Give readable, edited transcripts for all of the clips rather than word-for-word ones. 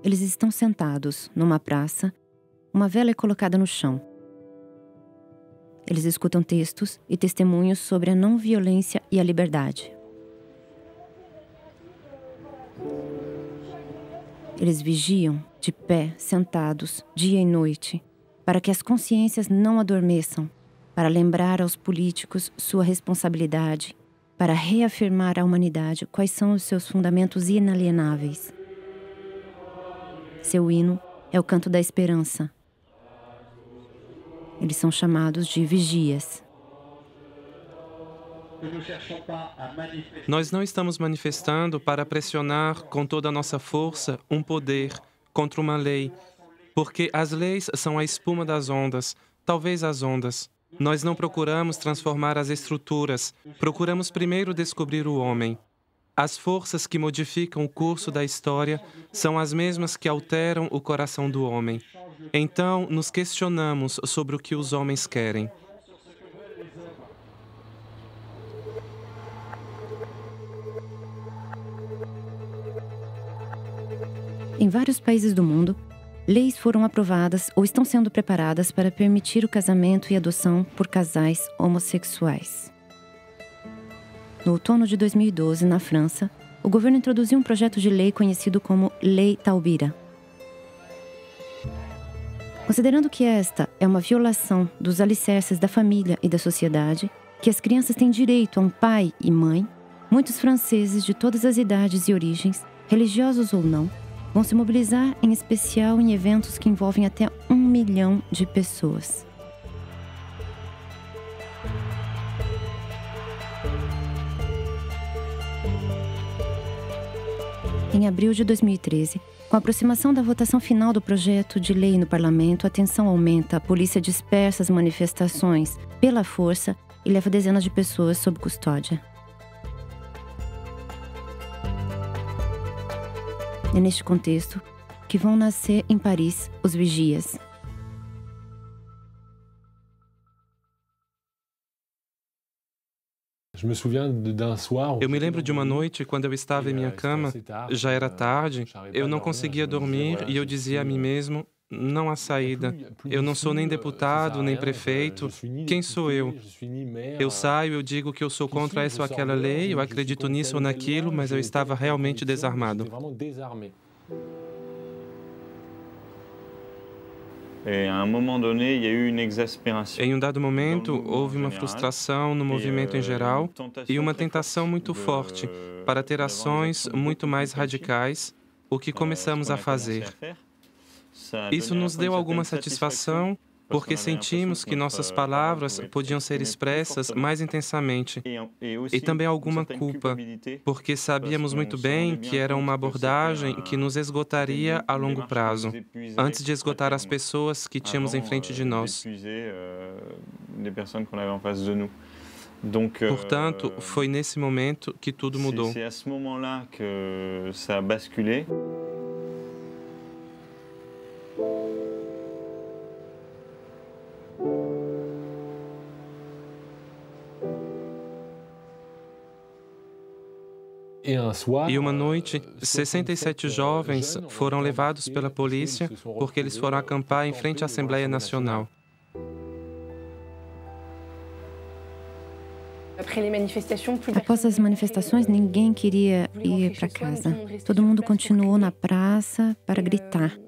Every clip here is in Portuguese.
Eles estão sentados numa praça, uma vela é colocada no chão. Eles escutam textos e testemunhos sobre a não violência e a liberdade. Eles vigiam, de pé, sentados, dia e noite, para que as consciências não adormeçam, para lembrar aos políticos sua responsabilidade, para reafirmar à humanidade quais são os seus fundamentos inalienáveis. Seu hino é o canto da esperança. Eles são chamados de vigias. Nós não estamos manifestando para pressionar com toda a nossa força um poder contra uma lei, porque as leis são a espuma das ondas, talvez as ondas. Nós não procuramos transformar as estruturas, procuramos primeiro descobrir o homem. As forças que modificam o curso da história são as mesmas que alteram o coração do homem. Então, nos questionamos sobre o que os homens querem. Em vários países do mundo, leis foram aprovadas ou estão sendo preparadas para permitir o casamento e adoção por casais homossexuais. No outono de 2012, na França, o governo introduziu um projeto de lei conhecido como Lei Taubira. Considerando que esta é uma violação dos alicerces da família e da sociedade, que as crianças têm direito a um pai e mãe, muitos franceses de todas as idades e origens, religiosos ou não, vão se mobilizar, em especial em eventos que envolvem até 1 milhão de pessoas. Em abril de 2013, com a aproximação da votação final do projeto de lei no parlamento, a tensão aumenta, a polícia dispersa as manifestações pela força e leva dezenas de pessoas sob custódia. É neste contexto que vão nascer em Paris os vigias. Eu me lembro de uma noite, quando eu estava em minha cama, já era tarde, eu não conseguia dormir e eu dizia a mim mesmo, não há saída. Eu não sou nem deputado, nem prefeito. Quem sou eu? Eu saio, eu digo que eu sou contra essa ou aquela lei, eu acredito nisso ou naquilo, mas eu estava realmente desarmado. Em um dado momento, houve uma frustração no movimento em geral e uma tentação muito forte para ter ações muito mais radicais, o que começamos a fazer. Isso nos deu alguma satisfação, porque sentimos que nossas palavras podiam ser expressas mais intensamente. E também alguma culpa, porque sabíamos muito bem que era uma abordagem que nos esgotaria a longo prazo, antes de esgotar as pessoas que tínhamos em frente de nós. Portanto, foi nesse momento que tudo mudou. E uma noite, 67 jovens foram levados pela polícia porque eles foram acampar em frente à Assembleia Nacional. Após as manifestações, ninguém queria ir para casa. Todo mundo continuou na praça para gritar.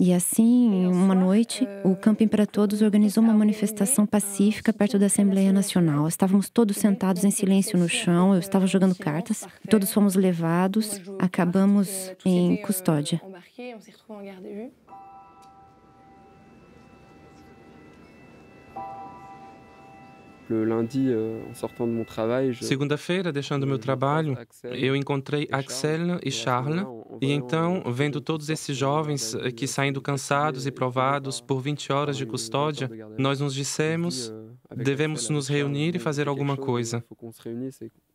E assim, uma noite, o Camping para Todos organizou uma manifestação pacífica perto da Assembleia Nacional. Estávamos todos sentados em silêncio no chão, eu estava jogando cartas, e todos fomos levados, acabamos em custódia. Segunda-feira, deixando meu trabalho, eu encontrei Axel e Charles, e então, vendo todos esses jovens que saindo cansados e provados por 20 horas de custódia, nós nos dissemos, devemos nos reunir e fazer alguma coisa.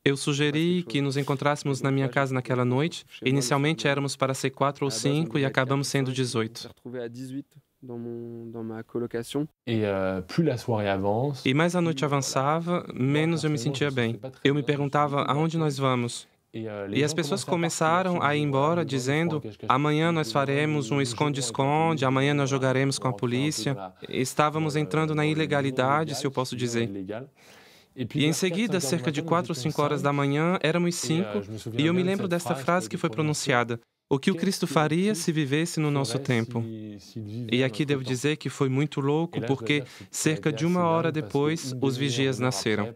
Eu sugeri que nos encontrássemos na minha casa naquela noite. Inicialmente éramos para ser 4 ou 5 e acabamos sendo 18. E mais a noite avançava, menos eu me sentia bem. Eu me perguntava aonde nós vamos. E as pessoas começaram a ir embora dizendo: amanhã nós faremos um esconde-esconde, amanhã nós jogaremos com a polícia. Estávamos entrando na ilegalidade, se eu posso dizer. E em seguida, cerca de 4 ou 5 horas da manhã, éramos 5, e eu me lembro desta frase que foi pronunciada: o que o Cristo faria se vivesse no nosso tempo? E aqui devo dizer que foi muito louco, porque cerca de 1 hora depois, os vigias nasceram.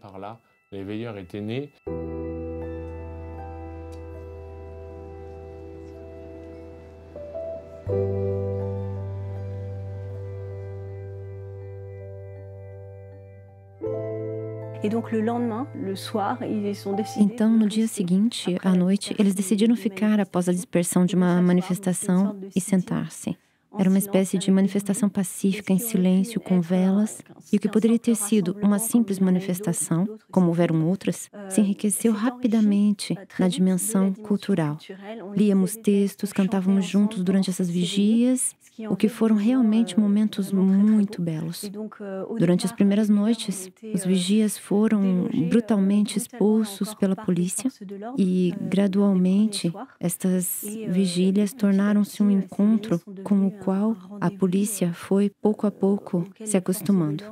Então, no dia seguinte, à noite, eles decidiram ficar após a dispersão de uma manifestação e sentar-se. Era uma espécie de manifestação pacífica em silêncio, com velas, e o que poderia ter sido uma simples manifestação, como houveram outras, se enriqueceu rapidamente na dimensão cultural. Líamos textos, cantávamos juntos durante essas vigias, o que foram realmente momentos muito belos. Durante as primeiras noites, os vigias foram brutalmente expulsos pela polícia e, gradualmente, estas vigílias tornaram-se um encontro com o qual a polícia foi, pouco a pouco, se acostumando.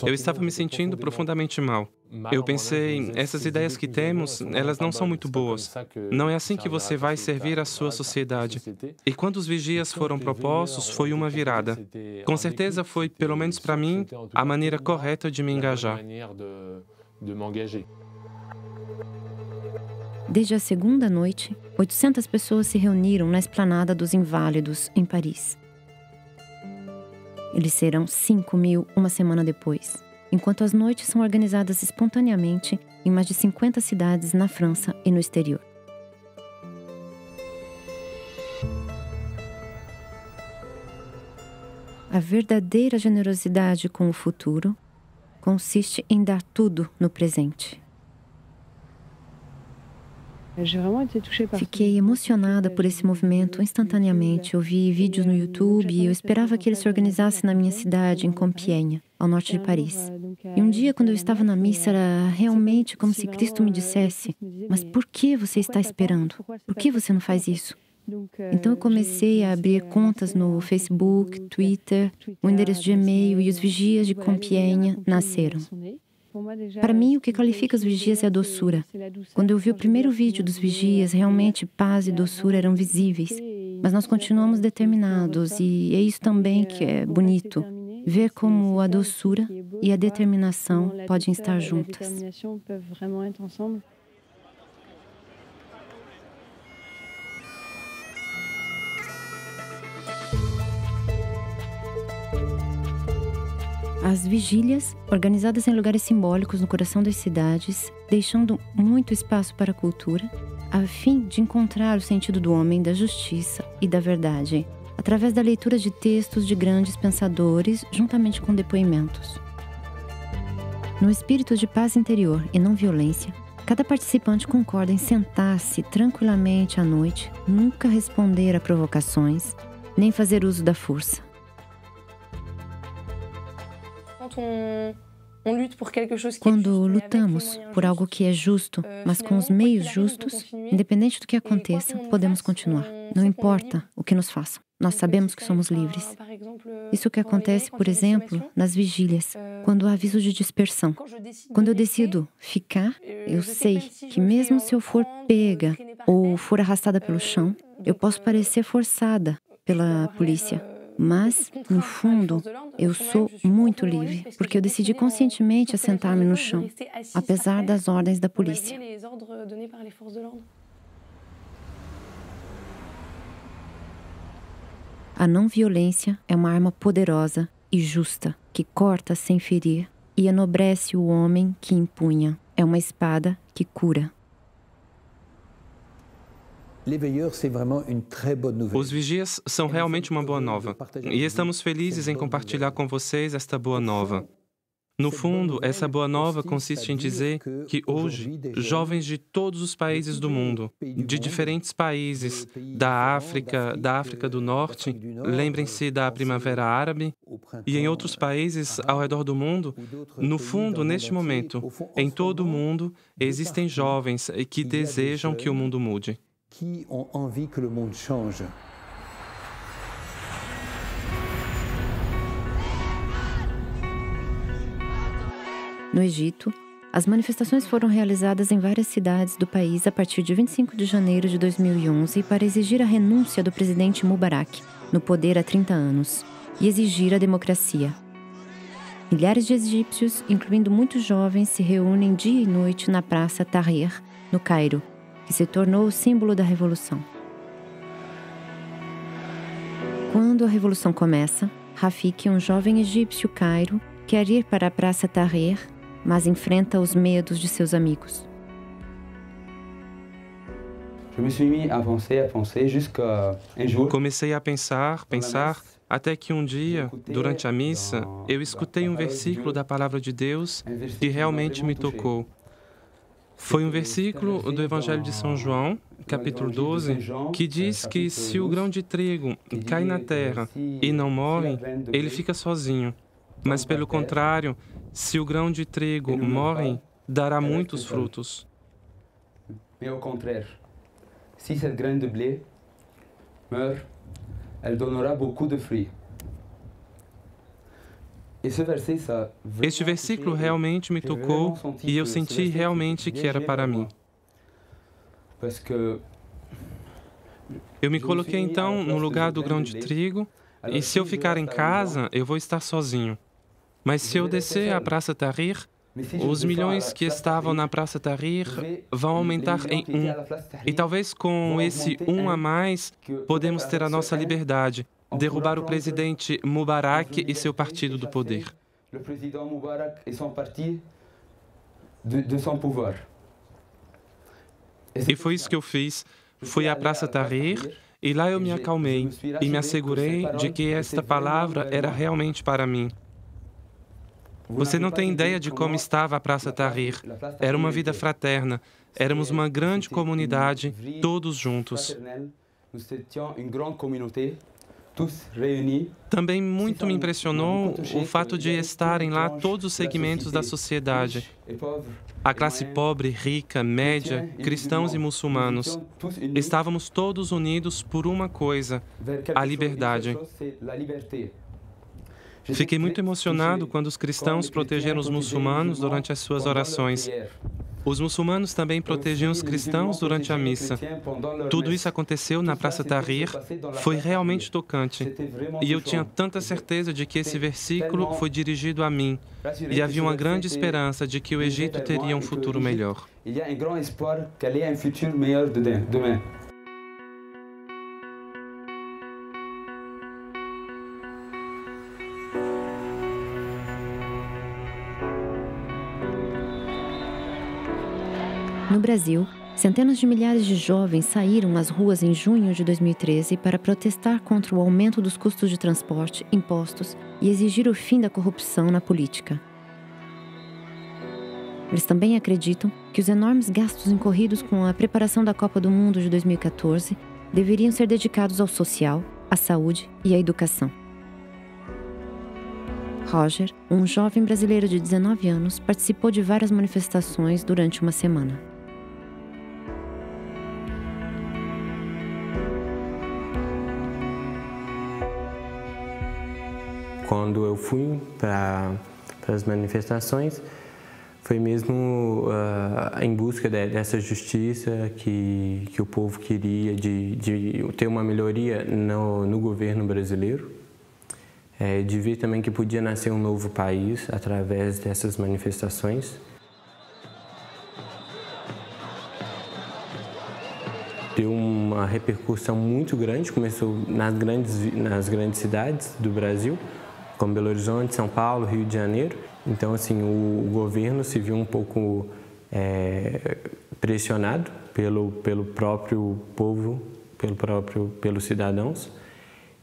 Eu estava me sentindo profundamente mal. Eu pensei, essas ideias que temos, elas não são muito boas. Não é assim que você vai servir a sua sociedade. E quando os vigias foram propostos, foi uma virada. Com certeza foi, pelo menos para mim, a maneira correta de me engajar. Desde a segunda noite, 800 pessoas se reuniram na Esplanada dos Inválidos, em Paris. Eles serão 5.000 uma semana depois, enquanto as noites são organizadas espontaneamente em mais de 50 cidades na França e no exterior. A verdadeira generosidade com o futuro consiste em dar tudo no presente. Fiquei emocionada por esse movimento instantaneamente. Eu vi vídeos no YouTube e eu esperava que ele se organizasse na minha cidade, em Compiègne, ao norte de Paris. E um dia, quando eu estava na missa, era realmente como se Cristo me dissesse: mas por que você está esperando? Por que você não faz isso? Então eu comecei a abrir contas no Facebook, Twitter, o endereço de e-mail, e os vigias de Compiègne nasceram. Para mim, o que qualifica os vigias é a doçura. Quando eu vi o primeiro vídeo dos vigias, realmente paz e doçura eram visíveis. Mas nós continuamos determinados, e é isso também que é bonito. Ver como a doçura e a determinação podem estar juntas. As vigílias, organizadas em lugares simbólicos no coração das cidades, deixando muito espaço para a cultura, a fim de encontrar o sentido do homem, da justiça e da verdade, através da leitura de textos de grandes pensadores, juntamente com depoimentos. No espírito de paz interior e não violência, cada participante concorda em sentar-se tranquilamente à noite, nunca responder a provocações, nem fazer uso da força. Quando lutamos por algo que é justo, mas com os meios justos, independente do que aconteça, podemos continuar. Não importa o que nos façam. Nós sabemos que somos livres. Isso que acontece, por exemplo, nas vigílias, quando há aviso de dispersão. Quando eu decido ficar, eu sei que mesmo se eu for pega ou for arrastada pelo chão, eu posso parecer forçada pela polícia. Mas, no fundo, eu sou muito livre, porque eu decidi conscientemente assentar-me no chão, apesar das ordens da polícia. A não-violência é uma arma poderosa e justa, que corta sem ferir e enobrece o homem que empunha. É uma espada que cura. Os vigias são realmente uma boa nova, e estamos felizes em compartilhar com vocês esta boa nova. No fundo, essa boa nova consiste em dizer que hoje, jovens de todos os países do mundo, de diferentes países, da África do Norte, lembrem-se da Primavera Árabe, e em outros países ao redor do mundo, no fundo, neste momento, em todo o mundo, existem jovens que desejam que o mundo mude. No Egito, as manifestações foram realizadas em várias cidades do país a partir de 25 de janeiro de 2011 para exigir a renúncia do presidente Mubarak, no poder há 30 anos, e exigir a democracia. Milhares de egípcios, incluindo muitos jovens, se reúnem dia e noite na Praça Tahrir, no Cairo, que se tornou o símbolo da revolução. Quando a revolução começa, Rafik, um jovem egípcio cairo, quer ir para a Praça Tahrir, mas enfrenta os medos de seus amigos. Comecei a pensar, até que um dia, durante a missa, eu escutei um versículo da Palavra de Deus que realmente me tocou. Foi um versículo do Evangelho de São João, capítulo 12, que diz que se o grão de trigo cai na terra e não morre, ele fica sozinho. Mas, pelo contrário, se o grão de trigo morre, dará muitos frutos. Mais au contraire, si cette graine de blé meurt, elle donnera beaucoup de fruits. Este versículo realmente me tocou e eu senti realmente que era para mim. Eu me coloquei então no lugar do grão de trigo e se eu ficar em casa, eu vou estar sozinho. Mas se eu descer à Praça Tahrir, os milhões que estavam na Praça Tahrir vão aumentar em 1. E talvez com esse 1 a mais, podemos ter a nossa liberdade, derrubar o presidente Mubarak e seu partido do poder. E foi isso que eu fiz. Fui à Praça Tahrir e lá eu me acalmei e me assegurei de que esta palavra era realmente para mim. Você não tem ideia de como estava a Praça Tahrir. Era uma vida fraterna. Éramos uma grande comunidade, todos juntos. Também muito me impressionou o fato de estarem lá todos os segmentos da sociedade. A classe pobre, rica, média, cristãos e muçulmanos. Estávamos todos unidos por uma coisa, a liberdade. Fiquei muito emocionado quando os cristãos protegeram os muçulmanos durante as suas orações. Os muçulmanos também protegiam os cristãos durante a missa. Tudo isso aconteceu na Praça Tahrir. Foi realmente tocante. E eu tinha tanta certeza de que esse versículo foi dirigido a mim. E havia uma grande esperança de que o Egito teria um futuro melhor. No Brasil, centenas de milhares de jovens saíram às ruas em junho de 2013 para protestar contra o aumento dos custos de transporte, impostos e exigir o fim da corrupção na política. Eles também acreditam que os enormes gastos incorridos com a preparação da Copa do Mundo de 2014 deveriam ser dedicados ao social, à saúde e à educação. Roger, um jovem brasileiro de 19 anos, participou de várias manifestações durante uma semana. Quando eu fui para as manifestações, foi mesmo em busca dessa justiça que o povo queria, de ter uma melhoria no governo brasileiro, de ver também que podia nascer um novo país através dessas manifestações. Deu uma repercussão muito grande, começou nas grandes cidades do Brasil, como Belo Horizonte, São Paulo, Rio de Janeiro. Então, assim, o governo se viu um pouco pressionado pelo próprio povo, pelos cidadãos.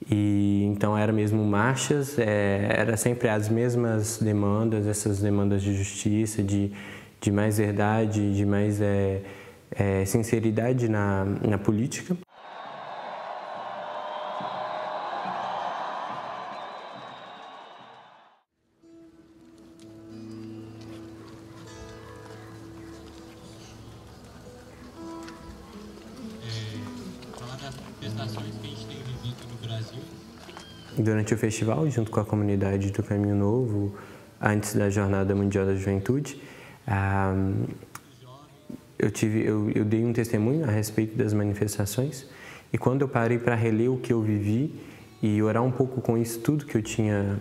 E então era mesmo marchas, era sempre as mesmas demandas, essas demandas de justiça, de mais verdade, de mais sinceridade na política. Durante o festival, junto com a comunidade do Caminho Novo, antes da Jornada Mundial da Juventude, eu dei um testemunho a respeito das manifestações, e quando eu parei para reler o que eu vivi e orar um pouco com isso tudo que eu tinha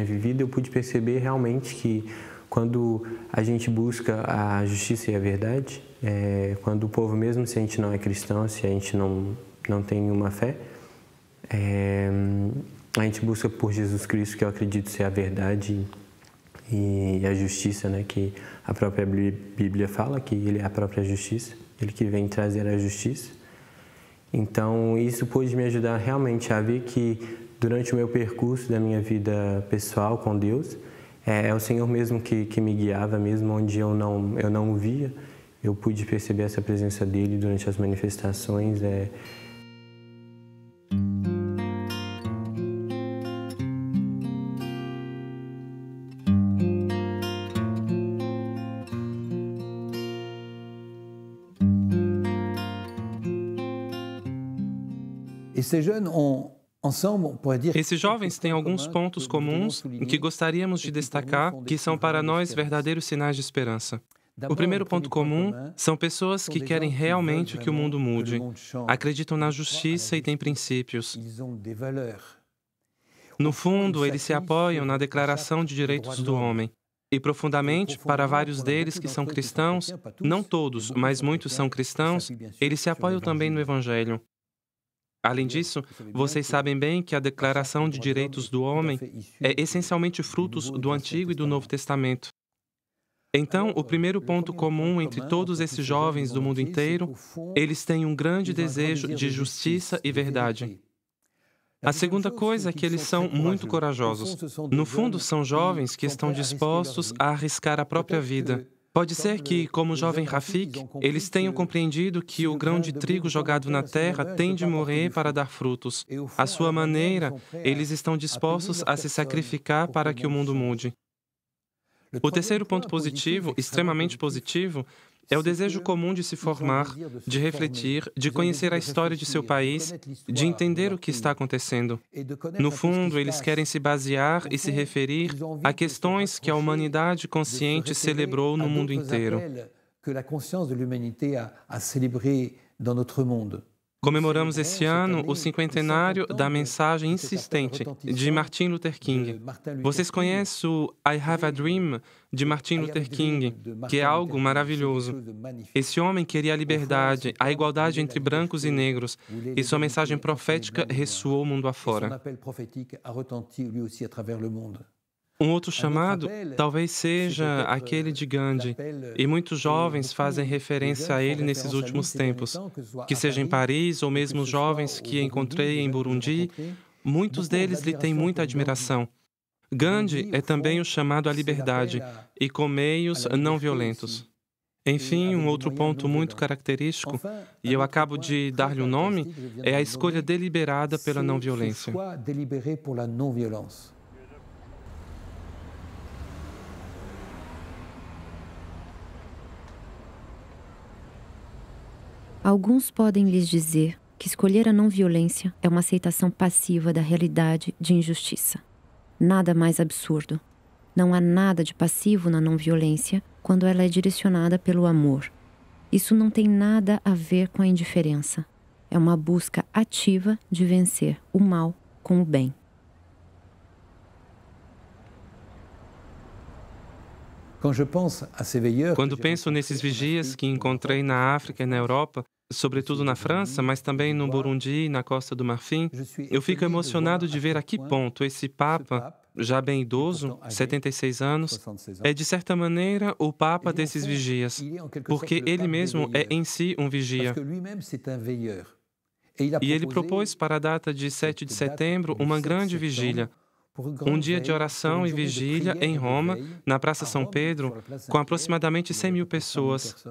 vivido, eu pude perceber realmente que quando a gente busca a justiça e a verdade, quando o povo, mesmo se a gente não é cristão, se a gente não tem uma fé, a gente busca por Jesus Cristo, que eu acredito ser a verdade e a justiça, né? Que a própria Bíblia fala que Ele é a própria justiça, Ele que vem trazer a justiça. Então, isso pôde me ajudar realmente a ver que durante o meu percurso da minha vida pessoal com Deus, é o Senhor mesmo que me guiava, mesmo onde eu não o via, eu pude perceber essa presença dEle durante as manifestações. Esses jovens têm alguns pontos comuns que gostaríamos de destacar, que são para nós verdadeiros sinais de esperança. O primeiro ponto comum são pessoas que querem realmente que o mundo mude, acreditam na justiça e têm princípios. No fundo, eles se apoiam na Declaração de Direitos do Homem. E profundamente, para vários deles que são cristãos, não todos, mas muitos são cristãos, eles se apoiam também no Evangelho. Além disso, vocês sabem bem que a Declaração de Direitos do Homem é essencialmente frutos do Antigo e do Novo Testamento. Então, o primeiro ponto comum entre todos esses jovens do mundo inteiro, eles têm um grande desejo de justiça e verdade. A segunda coisa é que eles são muito corajosos. No fundo, são jovens que estão dispostos a arriscar a própria vida. Pode ser que, como o jovem Rafik, eles tenham compreendido que o grão de trigo jogado na terra tem de morrer para dar frutos. À sua maneira, eles estão dispostos a se sacrificar para que o mundo mude. O terceiro ponto positivo, extremamente positivo, é o desejo comum de se formar, de refletir, de conhecer a história de seu país, de entender o que está acontecendo. No fundo, eles querem se basear e se referir a questões que a humanidade consciente celebrou no mundo inteiro. Comemoramos esse ano o cinquentenário da mensagem insistente de Martin Luther King. Vocês conhecem o I Have a Dream, de Martin Luther King, que é algo maravilhoso. Esse homem queria a liberdade, a igualdade entre brancos e negros, e sua mensagem profética ressoou o mundo afora. Um outro chamado talvez seja aquele de Gandhi, e muitos jovens fazem referência a ele nesses últimos tempos. Que seja em Paris ou mesmo os jovens que encontrei em Burundi, muitos deles lhe têm muita admiração. Gandhi é também o chamado à liberdade, e com meios não violentos. Enfim, um outro ponto muito característico, e eu acabo de dar-lhe um nome, é a escolha deliberada pela não violência. Alguns podem lhes dizer que escolher a não-violência é uma aceitação passiva da realidade de injustiça. Nada mais absurdo. Não há nada de passivo na não-violência quando ela é direcionada pelo amor. Isso não tem nada a ver com a indiferença. É uma busca ativa de vencer o mal com o bem. Quando penso nesses vigias que encontrei na África e na Europa, sobretudo na França, mas também no Burundi e na Costa do Marfim, eu fico emocionado de ver a que ponto esse Papa, já bem idoso, 76 anos, é de certa maneira o Papa desses vigias, porque ele mesmo é em si um vigia. E ele propôs para a data de 7 de setembro uma grande vigília, um dia de oração e vigília em Roma, na Praça São Pedro, com aproximadamente 100 mil pessoas.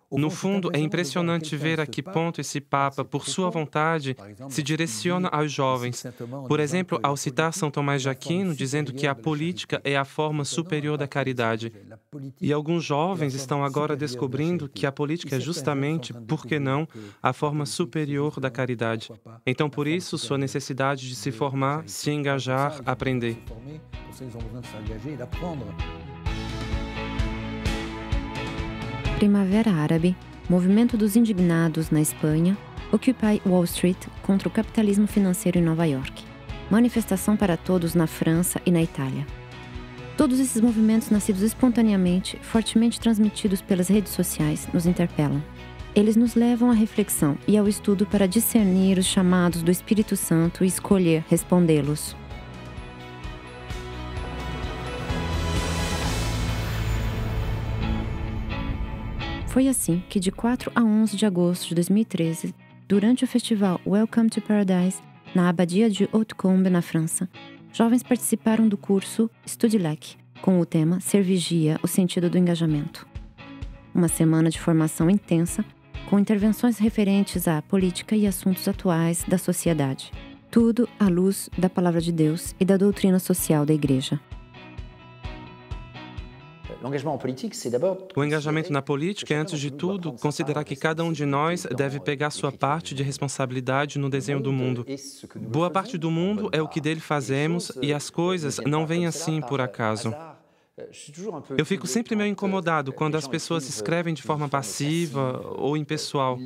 No fundo, é impressionante ver a que ponto esse Papa, por sua vontade, se direciona aos jovens. Por exemplo, ao citar São Tomás de Aquino, dizendo que a política é a forma superior da caridade. E alguns jovens estão agora descobrindo que a política é justamente, por que não, a forma superior da caridade. Então, por isso, sua necessidade de se formar, se engajar, aprender. Primavera Árabe, movimento dos indignados na Espanha, Occupy Wall Street contra o capitalismo financeiro em Nova York, manifestação para todos na França e na Itália. Todos esses movimentos nascidos espontaneamente, fortemente transmitidos pelas redes sociais, nos interpelam. Eles nos levam à reflexão e ao estudo para discernir os chamados do Espírito Santo e escolher respondê-los. Foi assim que, de 4 a 11 de agosto de 2013, durante o festival Welcome to Paradise, na Abadia de Hautecombe, na França, jovens participaram do curso Studilec, com o tema Ser Vigia, o sentido do engajamento. Uma semana de formação intensa, com intervenções referentes à política e assuntos atuais da sociedade. Tudo à luz da Palavra de Deus e da doutrina social da Igreja. O engajamento na política é, antes de tudo, considerar que cada um de nós deve pegar sua parte de responsabilidade no desenho do mundo. Boa parte do mundo é o que dele fazemos e as coisas não vêm assim por acaso. Eu fico sempre meio incomodado quando as pessoas escrevem de forma passiva ou impessoal.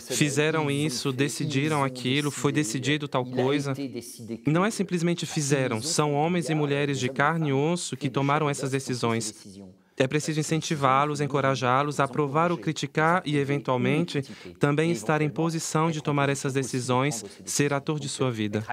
Fizeram isso, decidiram aquilo, foi decidido tal coisa. Não é simplesmente fizeram, são homens e mulheres de carne e osso que tomaram essas decisões. É preciso incentivá-los, encorajá-los a aprovar ou criticar e, eventualmente, também estar em posição de tomar essas decisões, ser ator de sua vida.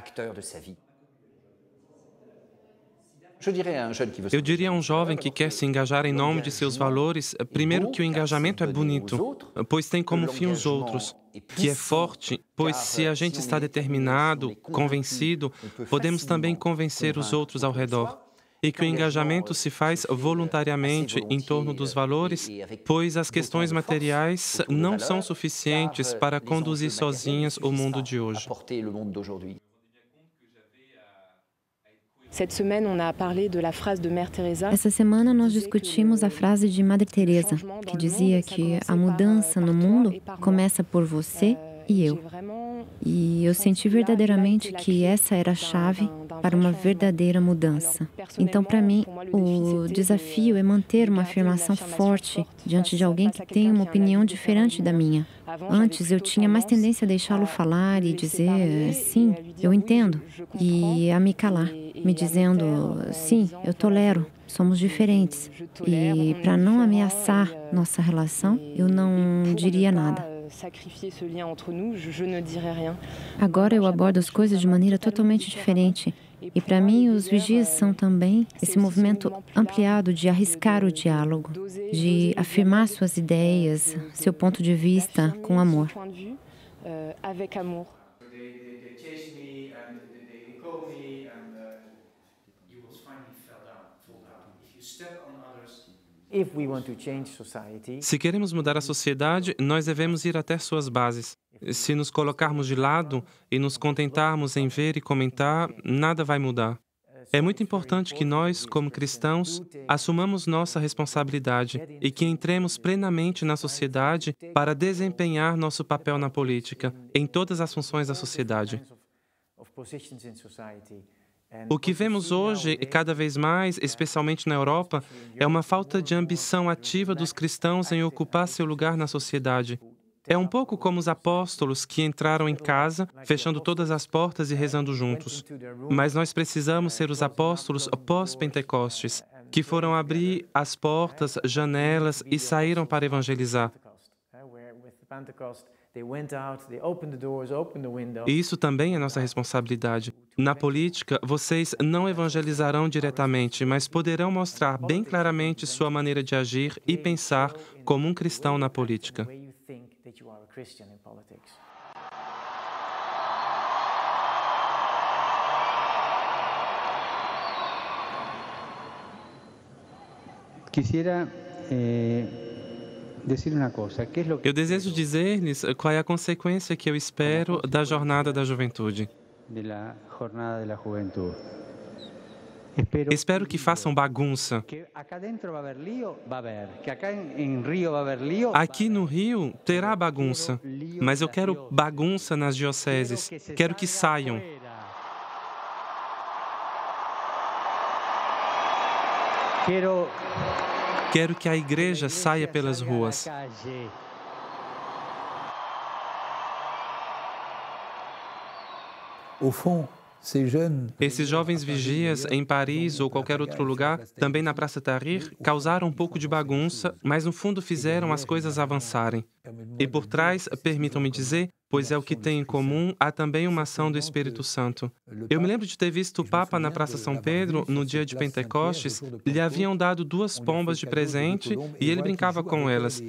Eu diria a um jovem que quer se engajar em nome de seus valores, primeiro que o engajamento é bonito, pois tem como fim os outros, que é forte, pois se a gente está determinado, convencido, podemos também convencer os outros ao redor. E que o engajamento se faz voluntariamente em torno dos valores, pois as questões materiais não são suficientes para conduzir sozinhas o mundo de hoje. Essa semana nós discutimos a frase de Madre Teresa, que dizia que a mudança no mundo começa por você e eu. E eu senti verdadeiramente que essa era a chave para uma verdadeira mudança. Então, para mim, o desafio é manter uma afirmação forte diante de alguém que tem uma opinião diferente da minha. Antes, eu tinha mais tendência a deixá-lo falar e dizer, sim, eu entendo, e a me calar, me dizendo, sim, eu tolero, somos diferentes. E para não ameaçar nossa relação, eu não diria nada. Agora eu abordo as coisas de maneira totalmente diferente. E para mim, os vigias são também esse movimento ampliado de arriscar o diálogo, de afirmar suas ideias, seu ponto de vista com amor. Se queremos mudar a sociedade, nós devemos ir até suas bases. Se nos colocarmos de lado e nos contentarmos em ver e comentar, nada vai mudar. É muito importante que nós, como cristãos, assumamos nossa responsabilidade e que entremos plenamente na sociedade para desempenhar nosso papel na política, em todas as funções da sociedade. O que vemos hoje, e cada vez mais, especialmente na Europa, é uma falta de ambição ativa dos cristãos em ocupar seu lugar na sociedade. É um pouco como os apóstolos que entraram em casa, fechando todas as portas e rezando juntos. Mas nós precisamos ser os apóstolos pós-Pentecostes, que foram abrir as portas, janelas e saíram para evangelizar. E isso também é nossa responsabilidade. Na política, vocês não evangelizarão diretamente, mas poderão mostrar bem claramente sua maneira de agir e pensar como um cristão na política. Eu desejo dizer-lhes qual é a consequência que eu espero da Jornada da Juventude. Espero que façam bagunça. Aqui no Rio terá bagunça, mas eu quero bagunça nas dioceses. Quero que saiam. Quero que a igreja saia pelas ruas. Esses jovens vigias em Paris ou qualquer outro lugar, também na Praça Tahrir, causaram um pouco de bagunça, mas no fundo fizeram as coisas avançarem. E por trás, permitam-me dizer, pois é o que tem em comum, há também uma ação do Espírito Santo. Eu me lembro de ter visto o Papa na Praça São Pedro, no dia de Pentecostes, lhe haviam dado 2 pombas de presente e ele brincava com elas.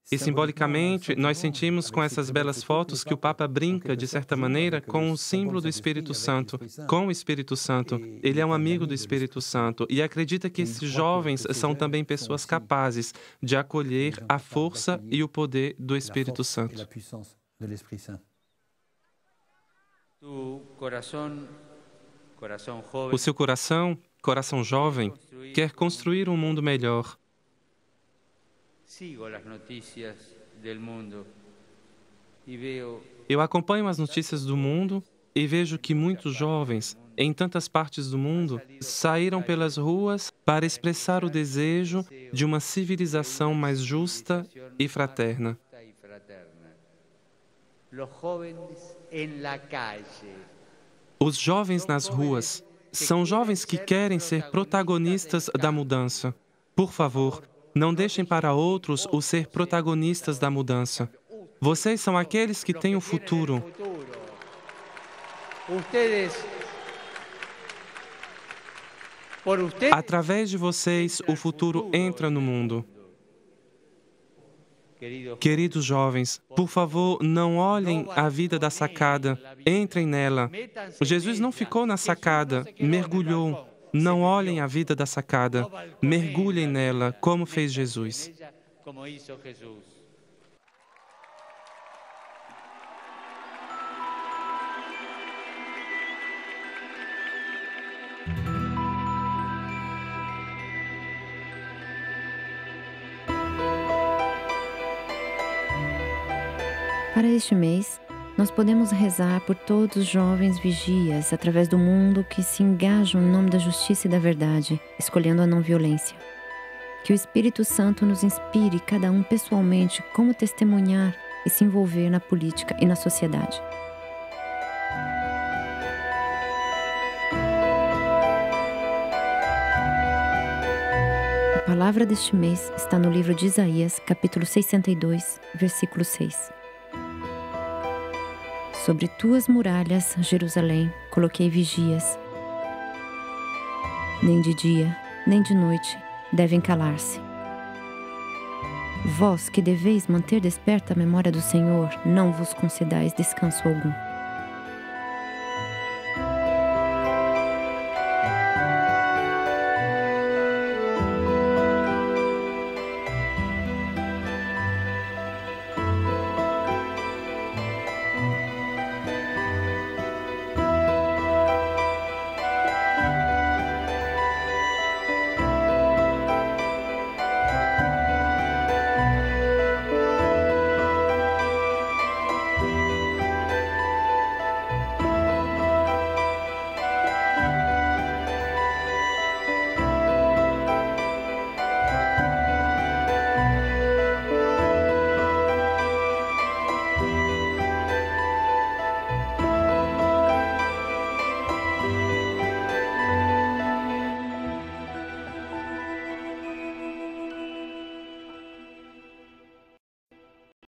E, simbolicamente, nós sentimos com essas belas fotos que o Papa brinca, de certa maneira, com o símbolo do Espírito Santo, com o Espírito Santo. Ele é um amigo do Espírito Santo e acredita que esses jovens são também pessoas capazes de acolher a força e o poder do Espírito Santo. O seu coração, coração jovem, quer construir um mundo melhor. Eu acompanho as notícias do mundo e vejo que muitos jovens, em tantas partes do mundo, saíram pelas ruas para expressar o desejo de uma civilização mais justa e fraterna. Os jovens nas ruas são jovens que querem ser protagonistas da mudança. Por favor, não deixem para outros o ser protagonistas da mudança. Vocês são aqueles que têm o futuro. Através de vocês, o futuro entra no mundo. Queridos jovens, por favor, não olhem a vida da sacada. Entrem nela. Jesus não ficou na sacada, mergulhou. Não olhem a vida da sacada, mergulhem nela, como fez Jesus. Para este mês, nós podemos rezar por todos os jovens vigias através do mundo que se engajam em nome da justiça e da verdade, escolhendo a não violência. Que o Espírito Santo nos inspire, cada um pessoalmente, como testemunhar e se envolver na política e na sociedade. A palavra deste mês está no livro de Isaías, capítulo 62, versículo 6. Sobre tuas muralhas, Jerusalém, coloquei vigias. Nem de dia, nem de noite devem calar-se. Vós que deveis manter desperta a memória do Senhor, não vos concedais descanso algum.